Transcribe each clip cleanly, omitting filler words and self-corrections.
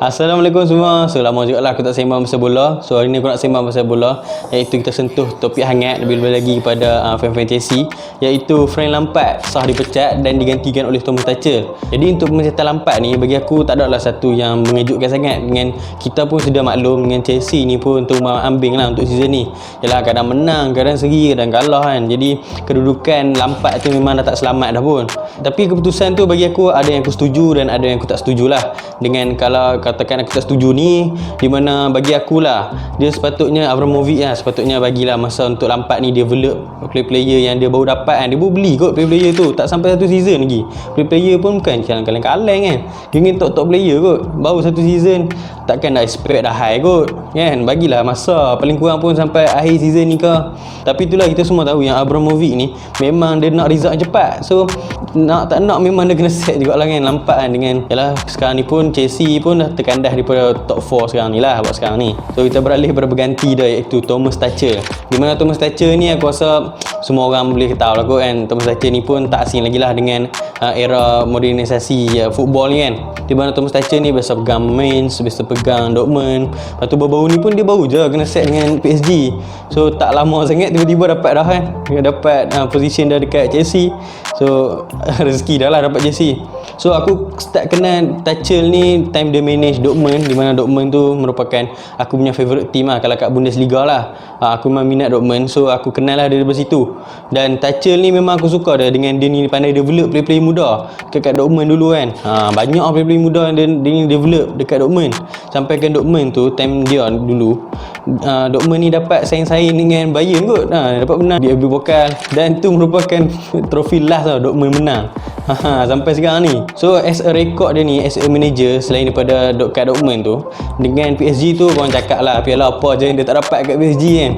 Assalamualaikum semua. So lama juga lah aku tak sembang pasal bola. So hari ni aku nak sembang pasal bola, iaitu kita sentuh topik hangat lebih-lebih lagi kepada fan-fan Chelsea, iaitu Frank Lampard sah dipecat dan digantikan oleh Thomas Tuchel. Jadi untuk pemecatan Lampard ni bagi aku tak adalah satu yang mengejutkan sangat. Dengan kita pun sudah maklum dengan Chelsea ni pun tumbang ambing lah untuk season ni. Yalah, kadang menang, kadang seri, kadang kalah kan. Jadi kedudukan Lampard tu memang dah tak selamat dah pun. Tapi keputusan tu bagi aku ada yang aku setuju dan ada yang aku tak setuju lah. Dengan kalau katakan aku tak setuju ni, di mana bagi aku lah, dia sepatutnya Abramovich lah sepatutnya bagilah masa untuk Lampard ni develop player-player yang dia baru dapat kan. Dia baru beli kot player-player tu, tak sampai satu season lagi. Player-player pun bukan kaleng-kaleng kan. Dia ingin top-top player kot, baru satu season, takkan dah expect dah high kot kan. Bagilah masa, paling kurang pun sampai akhir season ni ke. Tapi itulah, kita semua tahu yang Abramovich ni memang dia nak result cepat. So nak tak nak memang dia kena set juga lah kan Lampard kan. Dengan yalah, sekarang ni pun Chelsea pun dah terkandah daripada top 4 sekarang ni lah buat sekarang ni. So kita beralih pada berganti dah, iaitu Thomas Tuchel. Di mana Thomas Tuchel ni aku rasa semua orang boleh ketahui lah kot kan. Thomas Tuchel ni pun tak asing lagi lah dengan era modernisasi football ni kan. Di mana Thomas Tuchel ni biasa pegang Mainz, biasa pegang Dortmund. Lepas tu baru-baru ni pun dia baru je kena set dengan PSG. So tak lama sangat tiba-tiba dapat dah kan. Dia dapat position dah dekat Chelsea. So rezeki dah lah dapat Chelsea. So aku start kenal Tuchel ni time dia manage Dortmund, di mana Dortmund tu merupakan aku punya favourite team lah kalau kat Bundesliga lah. Aku memang minat Dortmund, so aku kenal lah dia dari situ. Dan Tuchel ni memang aku suka dia dengan dia ni pandai develop player-player muda dekat Dortmund dulu kan. Banyak player-player muda yang dia ni develop dekat Dortmund. Sampai kan Dortmund tu time dia dulu, Dortmund ni dapat saing-saing dengan Bayern kot. Dapat menang di FA Pokal, dan tu merupakan trofi last tau Dortmund menang. Sampai sekarang ni. So as a record dia ni, as a manager, selain daripada kat Dortmund tu, dengan PSG tu korang cakap lah piala apa je yang dia tak dapat kat PSG kan.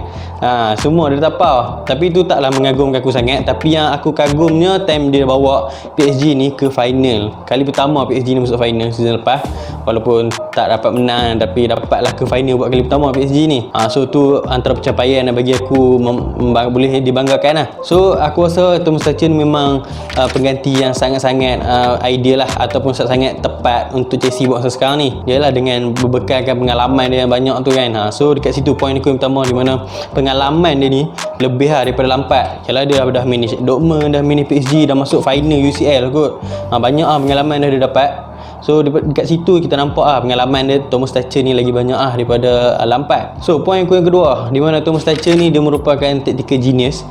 Semua dia tapau. Tapi tu taklah mengagumkan aku sangat. Tapi yang aku kagumnya time dia bawa PSG ni ke final. Kali pertama PSG ni masuk final season lepas, walaupun tak dapat menang, tapi dapatlah ke final buat kali pertama PSG ni. So tu antara pencapaian yang bagi aku boleh dibanggakan lah. So aku rasa Thomas Tuchel memang pengganti yang sangat-sangat ideal lah, ataupun sangat tepat untuk Chelsea buat masa sekarang ni. Ialah dengan berbekalkan pengalaman dia yang banyak tu kan. So dekat situ poin aku yang pertama, di mana pengalaman dia ni lebih lah daripada Lampard. Ialah dia dah manage Dortmund, dah manage PSG, dah masuk final UCL kot. Banyak lah pengalaman dia dapat. So dekat situ kita nampak pengalaman dia, Thomas Tuchel ni lagi banyak daripada Lampard. So poin aku yang kedua, di mana Thomas Tuchel ni dia merupakan tactical genius,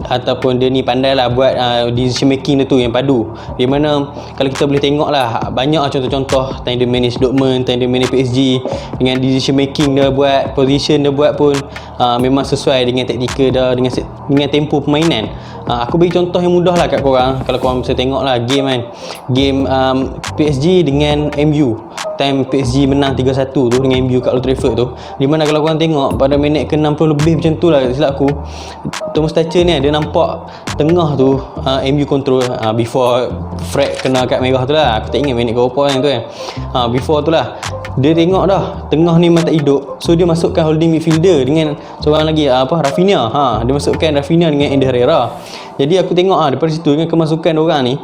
ataupun dia ni pandai lah buat decision making dia tu yang padu. Di mana kalau kita boleh tengok lah, banyak contoh-contoh time dia manage Dortmund, time dia manage PSG, dengan decision making dia buat, position dia buat pun memang sesuai dengan taktikal dia, dengan tempo permainan. Aku bagi contoh yang mudah lah kat korang. Kalau korang bisa tengok lah game kan, game PSG dengan MU, time PSG menang 3-1 tu dengan MU kat Old Trafford tu, di mana kalau korang tengok pada minit ke 60 lebih macam tu lah silap aku, Thomas Tuchel ni dia nampak tengah tu MU control before Fred kena kad merah tu lah. Aku tak ingat minit ke berapa kan tu kan. Before tu lah dia tengok dah tengah ni memang tak hidup, so dia masukkan holding midfielder dengan seorang lagi Rafinha. Dia masukkan Rafinha dengan Ander Herrera. Jadi aku tengok daripada situ dengan kemasukan diorang ni,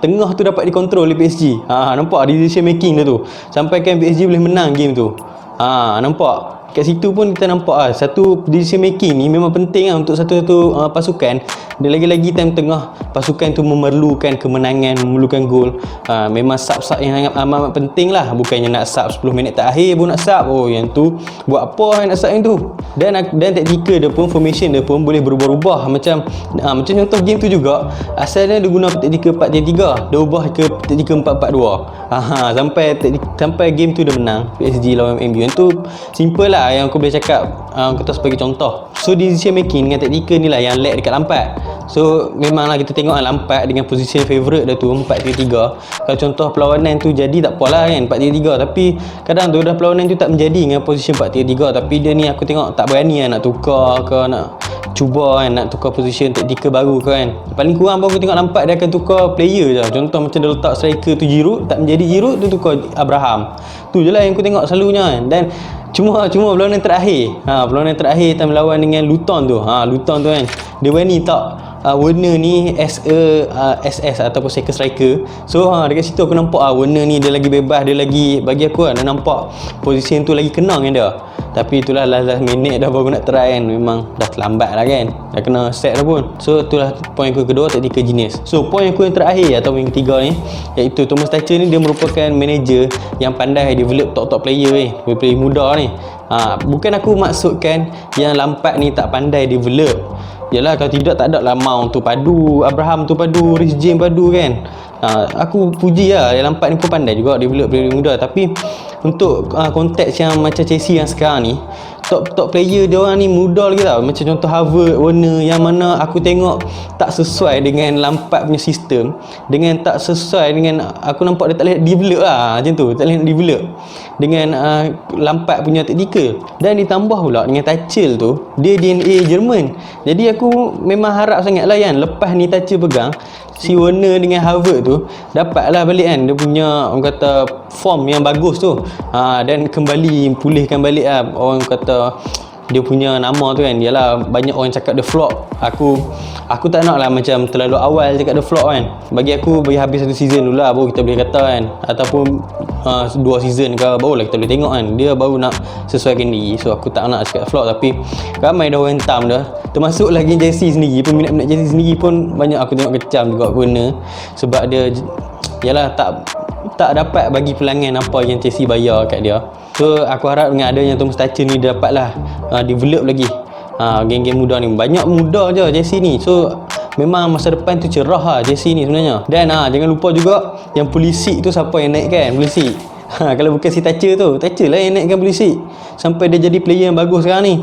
tengah tu dapat dikontrol oleh PSG. Nampak decision making dia tu, sampai kan PSG boleh menang game tu. Nampak kat situ pun kita nampak satu decision making ni memang penting untuk satu-satu pasukan. Dan lagi-lagi time tengah pasukan tu memerlukan kemenangan, memerlukan gol, memang sub-sub yang sangat amat penting lah. Bukannya nak sub 10 minit terakhir pun nak sub. Yang tu buat apa yang nak sub yang tu. Dan taktikal dia pun, formation dia pun boleh berubah-ubah. Macam contoh game tu juga, asalnya dia guna taktikal 4-3-3, dia ubah ke taktikal 4-4-2. Sampai game tu dia menang PSG lawan MU. Yang tu simple lah yang aku boleh cakap, kita sebagai contoh. So decision making dengan taktikal ni lah yang lag dekat Lampard. So memanglah kita tengok Lampard dengan position favourite dia tu 4-3-3. Kalau contoh perlawanan tu jadi tak apalah kan 4-3-3, tapi kadang tu dah perlawanan tu tak menjadi dengan position 4-3-3, tapi dia ni aku tengok tak berani nak tukar ke, nak cuba kan, nak tukar position taktikal baru ke kan. Paling kurang pun aku tengok Lampard dia akan tukar player je. Contoh macam dia letak striker tu Giroud, tak menjadi Giroud, dia tukar Abraham. Tu je lah yang aku tengok selalunya kan. Dan cuma perlawanan terakhir, time lawan dengan Luton tu, Luton tu kan, dia berani tak Werner ni as a SS ataupun second striker. So dekat situ aku nampak Werner ni dia lagi bebas, dia lagi, bagi aku dia nampak position tu lagi kena dengan dia. Tapi itulah last minit dah baru nak try kan, memang dah terlambat lah kan, dah kena set dah pun. So itulah point aku kedua, tactical genius. So point aku yang terakhir atau yang ketiga ni, iaitu Thomas Tuchel ni dia merupakan manager yang pandai develop top player ni, player muda ni. Bukan aku maksudkan yang Lampard ni tak pandai develop. Yalah, kalau tidak tak ada lah Mount tu padu, Abraham tu padu, Reece James padu kan. Aku puji lah yang Lampard ni pun pandai juga develop player muda. Tapi untuk konteks yang macam Chelsea yang sekarang ni, top player dia orang ni muda lagi tau. Macam contoh Harvard, Werner, yang mana aku tengok tak sesuai dengan Lampard punya sistem, dengan tak sesuai dengan, aku nampak dia tak boleh develop lah macam tu, tak boleh develop dengan Lampard punya taktikal. Dan ditambah pula dengan Tuchel tu, dia DNA Jerman. Jadi aku memang harap sangat lah kan, lepas ni Tuchel pegang, si Werner dengan Harvard tu dapatlah balik kan dia punya, orang kata, form yang bagus tu, dan kembali pulihkan balik lah, orang kata, dia punya nama tu kan. Yalah, banyak orang cakap dia flop. Aku tak nak lah macam terlalu awal cakap dia flop kan. Bagi aku, bagi habis satu season dulu lah baru kita boleh kata kan, ataupun 2 season ke barulah kita boleh tengok kan, dia baru nak sesuaikan diri. So aku tak nak cakap flop, tapi ramai dah orang hentam dah, termasuk lagi Chelsea sendiri, peminat-peminat Chelsea sendiri pun banyak aku tengok kecam juga Werner, sebab dia yalah tak dapat bagi pelanggan apa yang Chelsea bayar kat dia. So aku harap dengan adanya Thomas Tuchel ni dia dapatlah develop lagi geng-geng muda ni. Banyak muda je Chelsea ni, so memang masa depan tu cerah lah Chelsea ni sebenarnya. Dan jangan lupa juga yang Pulisic tu, siapa yang naikkan Pulisic? Kalau bukan si Tuchel tu, Tuchel lah yang naikkan Pulisic sampai dia jadi player yang bagus sekarang ni.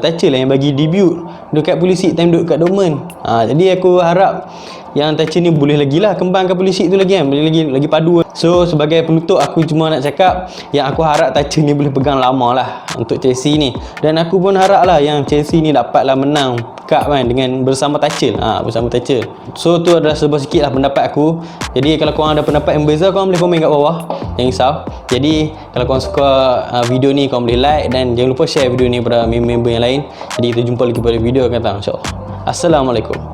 Tuchel lah yang bagi debut dekat Pulisic time duduk kat Dortmund. Jadi aku harap yang Tuchel ni boleh lagi lah kembangkan Pulisic tu lagi kan, boleh lagi padu. So sebagai penutup, aku cuma nak cakap yang aku harap Tuchel ni boleh pegang lama lah untuk Chelsea ni. Dan aku pun harap lah yang Chelsea ni dapatlah menang cup kan dengan bersama Tuchel, bersama Tuchel. So tu adalah sebuah sikit lah pendapat aku. Jadi kalau korang ada pendapat yang berbeza, korang boleh komen kat bawah, jangan risau. Jadi kalau korang suka video ni, korang boleh like, dan jangan lupa share video ni pada member yang lain. Jadi kita jumpa lagi pada video akan datang, insyaAllah. Assalamualaikum.